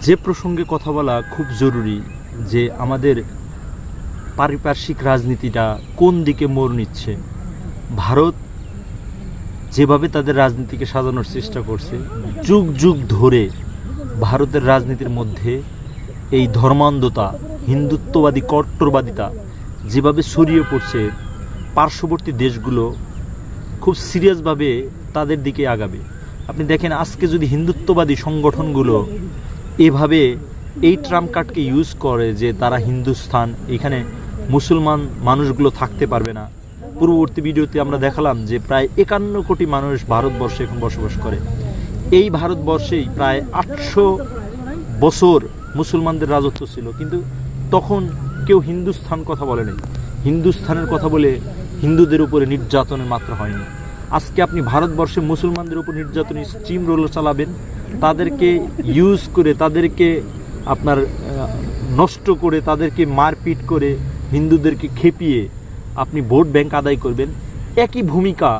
যে প্রসঙ্গে কথা বলা খুব জরুরি যে আমাদের পারিপার্শ্বিক রাজনীতিটা কোন দিকে মোড় নিচ্ছে। ভারত যেভাবে তাদের রাজনীতিকে সাজানোর চেষ্টা করছে, যুগ যুগ ধরে ভারতের রাজনীতির মধ্যে এই ধর্মান্ধতা, হিন্দুত্ববাদী কট্টরবাদিতা যেভাবে ছড়িয়ে পড়ছে, পার্শ্ববর্তী দেশগুলো খুব সিরিয়াসভাবে তাদের দিকে আগাবে। আপনি দেখেন, আজকে যদি হিন্দুত্ববাদী সংগঠনগুলো এভাবে এই ট্রাম্প কার্ডকে ইউজ করে যে তারা হিন্দুস্থান, এখানে মুসলমান মানুষগুলো থাকতে পারবে না। পূর্ববর্তী ভিডিওতে আমরা দেখালাম যে প্রায় 51 কোটি মানুষ ভারতবর্ষে এখন বসবাস করে। এই ভারতবর্ষেই প্রায় 800 বছর মুসলমানদের রাজত্ব ছিল, কিন্তু তখন কেউ হিন্দুস্থান কথা বলেনি। হিন্দুস্থানের কথা বলে হিন্দুদের উপরে নির্যাতনের মাত্রা হয়নি। আজকে আপনি ভারতবর্ষে মুসলমানদের উপর নির্যাতন স্টিম রোল চালাবেন, তাদেরকে ইউজ করে, তাদেরকে আপনার নষ্ট করে, তাদেরকে মারপিট করে, হিন্দুদেরকে খেপিয়ে আপনি ভোট ব্যাংক আদায় করবেন। একই ভূমিকা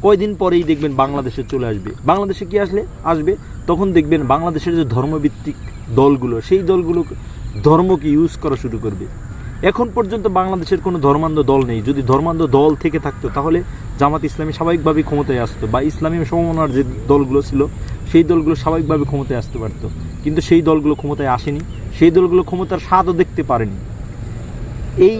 কয়দিন পরেই দেখবেন বাংলাদেশে চলে আসবে। বাংলাদেশে কি আসবে তখন দেখবেন বাংলাদেশের যে ধর্মভিত্তিক দলগুলো, সেই দলগুলো ধর্মকে ইউজ করা শুরু করবে। এখন পর্যন্ত বাংলাদেশের কোনো ধর্মান্ধ দল নেই। যদি ধর্মান্ধ দল থেকে থাকতো তাহলে জামাত ইসলামী স্বাভাবিকভাবেই ক্ষমতায় আসতো, বা ইসলামী সমমনার যে দলগুলো ছিল সেই দলগুলো স্বাভাবিকভাবে ক্ষমতায় আসতে পারত। কিন্তু সেই দলগুলো ক্ষমতায় আসেনি, সেই দলগুলো ক্ষমতার স্বাদও দেখতে পারেনি। এই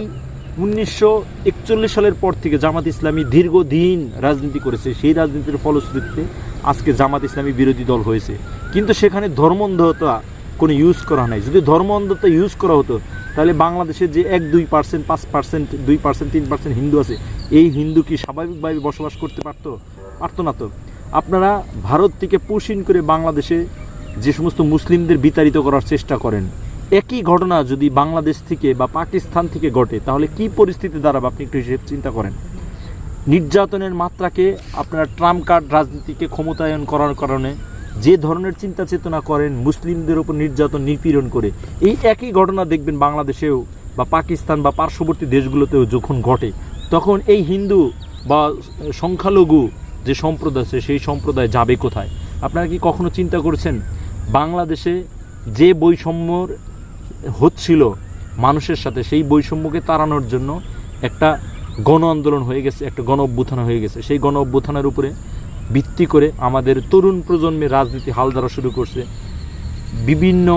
1941 সালের পর থেকে জামাত ইসলামী দীর্ঘদিন রাজনীতি করেছে। সেই রাজনীতির ফলশ্রুতিতে আজকে জামাত ইসলামী বিরোধী দল হয়েছে, কিন্তু সেখানে ধর্মান্ধতা কোনো ইউজ করা নাই। যদি ধর্মান্ধতা ইউজ করা হতো তাহলে বাংলাদেশের যে 1-2%, 5%, 2%, 3% হিন্দু আছে, এই হিন্দু কি স্বাভাবিকভাবে বসবাস করতে পারতো না। তো আপনারা ভারত থেকে পুশিন করে বাংলাদেশে যে সমস্ত মুসলিমদের বিতাড়িত করার চেষ্টা করেন, একই ঘটনা যদি বাংলাদেশ থেকে বা পাকিস্তান থেকে ঘটে তাহলে কি পরিস্থিতি দাঁড়াবে আপনি একটু হিসেব চিন্তা করেন। নির্যাতনের মাত্রাকে আপনারা ট্রাম্প কার্ড রাজনীতিকে ক্ষমতায়ন করার কারণে যে ধরনের চিন্তা চেতনা করেন, মুসলিমদের উপর নির্যাতন নিপীড়ন করে, এই একই ঘটনা দেখবেন বাংলাদেশেও বা পাকিস্তান বা পার্শ্ববর্তী দেশগুলোতেও যখন ঘটে, তখন এই হিন্দু বা সংখ্যালঘু যে সম্প্রদায় আছে সেই সম্প্রদায় যাবে কোথায়? আপনারা কি কখনো চিন্তা করেছেন বাংলাদেশে যে বৈষম্যর হচ্ছিল মানুষের সাথে, সেই বৈষম্যকে তাড়ানোর জন্য একটা গণ আন্দোলন হয়ে গেছে, একটা গণ অভ্যুত্থান হয়ে গেছে। সেই গণ অভ্যুত্থানের উপরে ভিত্তি করে আমাদের তরুণ প্রজন্মের রাজনীতি হাল ধরা শুরু করছে। বিভিন্ন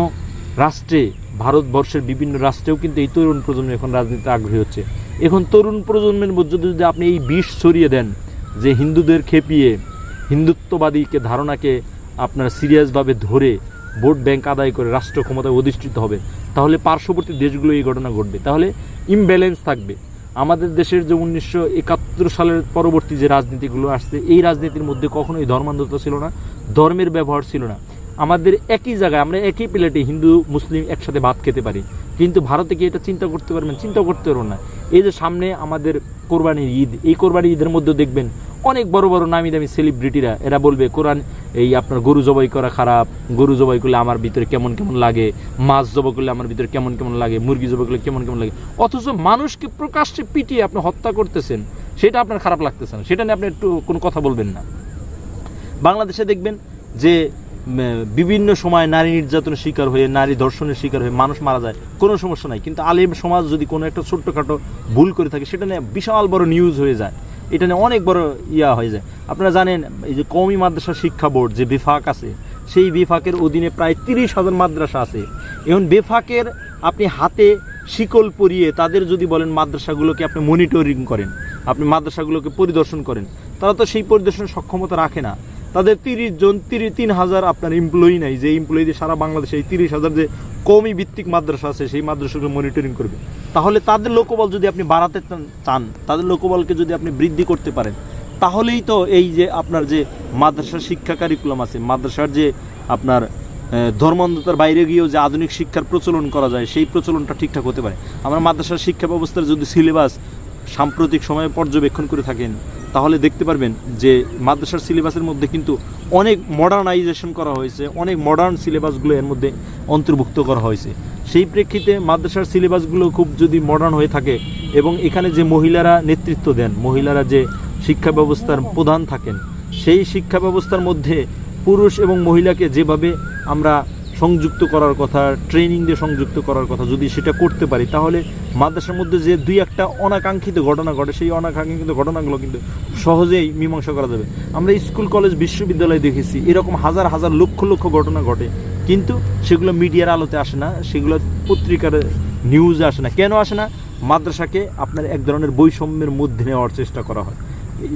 রাষ্ট্রে, ভারতবর্ষের বিভিন্ন রাষ্ট্রেও কিন্তু এই তরুণ প্রজন্ম এখন রাজনীতিতে আগ্রহী হচ্ছে। এখন তরুণ প্রজন্মের মধ্যে যদি আপনি এই বিষ ছড়িয়ে দেন যে হিন্দুদের খেপিয়ে হিন্দুত্ববাদীকে ধারণাকে আপনারা সিরিয়াসভাবে ধরে ভোট ব্যাংক আদায় করে রাষ্ট্র ক্ষমতায় অধিষ্ঠিত হবে, তাহলে পার্শ্ববর্তী দেশগুলো এই ঘটনা ঘটবে, তাহলে ইমব্যালেন্স থাকবে। আমাদের দেশের যে 1971 সালের পরবর্তী যে রাজনীতিগুলো আসছে, এই রাজনীতির মধ্যে কখনোই ধর্মান্ধতা ছিল না, ধর্মের ব্যবহার ছিল না। আমাদের একই জায়গায় আমরা একই প্লেটে হিন্দু মুসলিম একসাথে ভাত খেতে পারি, কিন্তু ভারতে কি এটা চিন্তা করতে পারবেন? চিন্তা করতে পারবেন না। এই যে সামনে আমাদের কোরবানির ঈদ, এই কোরবানির ঈদের মধ্যে দেখবেন অনেক বড় বড় নামি দামি সেলিব্রিটিরা এরা বলবে কোরআন এই আপনার গরু জবাই করা খারাপ, গরু জবাই করলে আমার ভিতরে কেমন কেমন লাগে, মাছ জবাই করলে আমার ভিতরে কেমন কেমন লাগে, মুরগি জবাই করলে কেমন কেমন লাগে। অথচ মানুষকে প্রকাশ্যে পিটিয়ে আপনি হত্যা করতেছেন, সেটা আপনার খারাপ লাগতেছে না, সেটা নিয়ে আপনি একটু কোনো কথা বলবেন না। বাংলাদেশে দেখবেন যে বিভিন্ন সময় নারী নির্যাতনের শিকার হয়ে, নারী ধর্ষণের শিকার হয়ে মানুষ মারা যায়, কোনো সমস্যা নাই। কিন্তু আলেম সমাজ যদি কোনো একটা ছোট্টখাটো ভুল করে থাকে, সেটা নিয়ে বিশাল বড় নিউজ হয়ে যায়, এটা নিয়ে অনেক বড় হয়ে যায়। আপনারা জানেন এই যে কওমি মাদ্রাসা শিক্ষা বোর্ড যে বিফাক আছে, সেই বিফাকের অধীনে প্রায় 30,000 মাদ্রাসা আছে। এখন বিফাকের আপনি হাতে শিকল পরিয়ে তাদের যদি বলেন মাদ্রাসাগুলোকে আপনি মনিটরিং করেন, আপনি মাদ্রাসাগুলোকে পরিদর্শন করেন, তারা তো সেই পরিদর্শনের সক্ষমতা রাখে না। তাদের 3,000 আপনার এমপ্লয়ি নাই যে এমপ্লয়ীদের সারা বাংলাদেশে এই 30,000 যে কওমি ভিত্তিক মাদ্রাসা আছে সেই মাদ্রাসাগুলো মনিটরিং করবে। তাহলে তাদের লোকবল যদি আপনি বাড়াতে চান, তাদের লোকবলকে যদি আপনি বৃদ্ধি করতে পারেন, তাহলেই তো এই যে আপনার যে মাদ্রাসার শিক্ষা কারিকুলাম আছে, মাদ্রাসার যে আপনার ধর্মান্ধতার বাইরে গিয়েও যে আধুনিক শিক্ষার প্রচলন করা যায়, সেই প্রচলনটা ঠিকঠাক হতে পারে। আমরা মাদ্রাসার শিক্ষা ব্যবস্থার যদি সিলেবাস সাম্প্রতিক সময়ে পর্যবেক্ষণ করে থাকেন, তাহলে দেখতে পারবেন যে মাদ্রাসার সিলেবাসের মধ্যে কিন্তু অনেক মডার্নাইজেশন করা হয়েছে, অনেক মডার্ন সিলেবাসগুলো এর মধ্যে অন্তর্ভুক্ত করা হয়েছে। সেই প্রেক্ষিতে মাদ্রাসার সিলেবাসগুলো খুব যদি মডার্ন হয়ে থাকে এবং এখানে যে মহিলারা নেতৃত্ব দেন, মহিলারা যে শিক্ষা ব্যবস্থার প্রধান থাকেন, সেই শিক্ষা ব্যবস্থার মধ্যে পুরুষ এবং মহিলাকে যেভাবে আমরা সংযুক্ত করার কথা, ট্রেনিং দিয়ে সংযুক্ত করার কথা, যদি সেটা করতে পারি তাহলে মাদ্রাসার মধ্যে যে দুই একটা অনাকাঙ্ক্ষিত ঘটনা ঘটে সেই অনাকাঙ্ক্ষিত ঘটনাগুলো কিন্তু সহজেই মীমাংসা করা যাবে। আমরা স্কুল কলেজ বিশ্ববিদ্যালয়ে দেখেছি এরকম হাজার হাজার লক্ষ লক্ষ ঘটনা ঘটে, কিন্তু সেগুলো মিডিয়ার আলোতে আসে না, সেগুলো পত্রিকার নিউজে আসে না। কেন আসে না? মাদ্রাসাকে আপনার এক ধরনের বৈষম্যের মধ্যে নেওয়ার চেষ্টা করা হয়।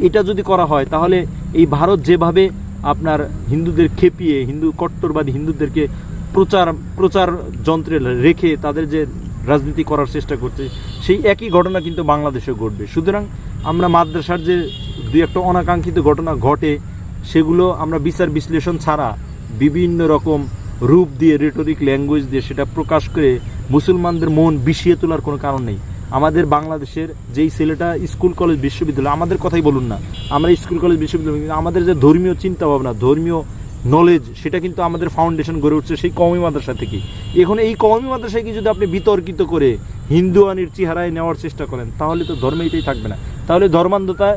এটা যদি করা হয় তাহলে এই ভারত যেভাবে আপনার হিন্দুদের খেপিয়ে, হিন্দু কট্টরবাদী হিন্দুদেরকে প্রচার যন্ত্রে রেখে তাদের যে রাজনীতি করার চেষ্টা করছে, সেই একই ঘটনা কিন্তু বাংলাদেশে ঘটবে। সুতরাং আমরা মাদ্রাসার যে দুই একটা অনাকাঙ্ক্ষিত ঘটনা ঘটে সেগুলো আমরা বিচার বিশ্লেষণ ছাড়া বিভিন্ন রকম রূপ দিয়ে, রেটরিক ল্যাঙ্গুয়েজ দিয়ে সেটা প্রকাশ করে মুসলমানদের মন বিষিয়ে তোলার কোনো কারণ নেই। আমাদের বাংলাদেশের যেই ছেলেটা স্কুল কলেজ বিশ্ববিদ্যালয়, আমাদের কথাই বলুন না, আমরা স্কুল কলেজ বিশ্ববিদ্যালয়, আমাদের যে ধর্মীয় চিন্তা ভাবনা, ধর্মীয় নলেজ, সেটা কিন্তু আমাদের ফাউন্ডেশন গড়ে উঠছে সেই কওমি মাদ্রাসা থেকে। এখন এই কওমি মাদ্রাসাকে যদি আপনি বিতর্কিত করে হিন্দুয়ানির চেহারায় নেওয়ার চেষ্টা করেন তাহলে তো ধর্মেইটাই থাকবে না, তাহলে ধর্মান্ধতা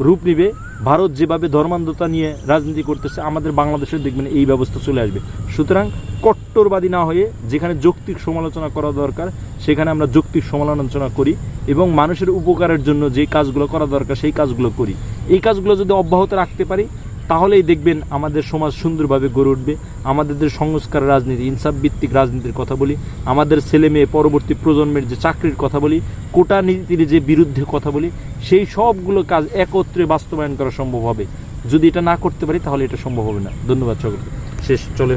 রূপ নিবে। ভারত যেভাবে ধর্মান্ধতা নিয়ে রাজনীতি করতেছে আমাদের বাংলাদেশে দেখবেন এই ব্যবস্থা চলে আসবে। সুতরাং কট্টরবাদী না হয়ে যেখানে যৌক্তিক সমালোচনা করা দরকার সেখানে আমরা যৌক্তিক সমালোচনা করি এবং মানুষের উপকারের জন্য যে কাজগুলো করা দরকার সেই কাজগুলো করি। এই কাজগুলো যদি অব্যাহত রাখতে পারি তাহলেই দেখবেন আমাদের সমাজ সুন্দরভাবে গড়ে উঠবে। আমাদের যে সংস্কার রাজনীতি, ইনসাফ ভিত্তিক রাজনীতির কথা বলি, আমাদের ছেলে মেয়ে পরবর্তী প্রজন্মের যে চাকরির কথা বলি, কোটা নীতির যে বিরুদ্ধে কথা বলি, সেই সবগুলো কাজ একত্রে বাস্তবায়ন করা সম্ভব হবে। যদি এটা না করতে পারি তাহলে এটা সম্ভব হবে না। ধন্যবাদ সকলকে। শেষ চলে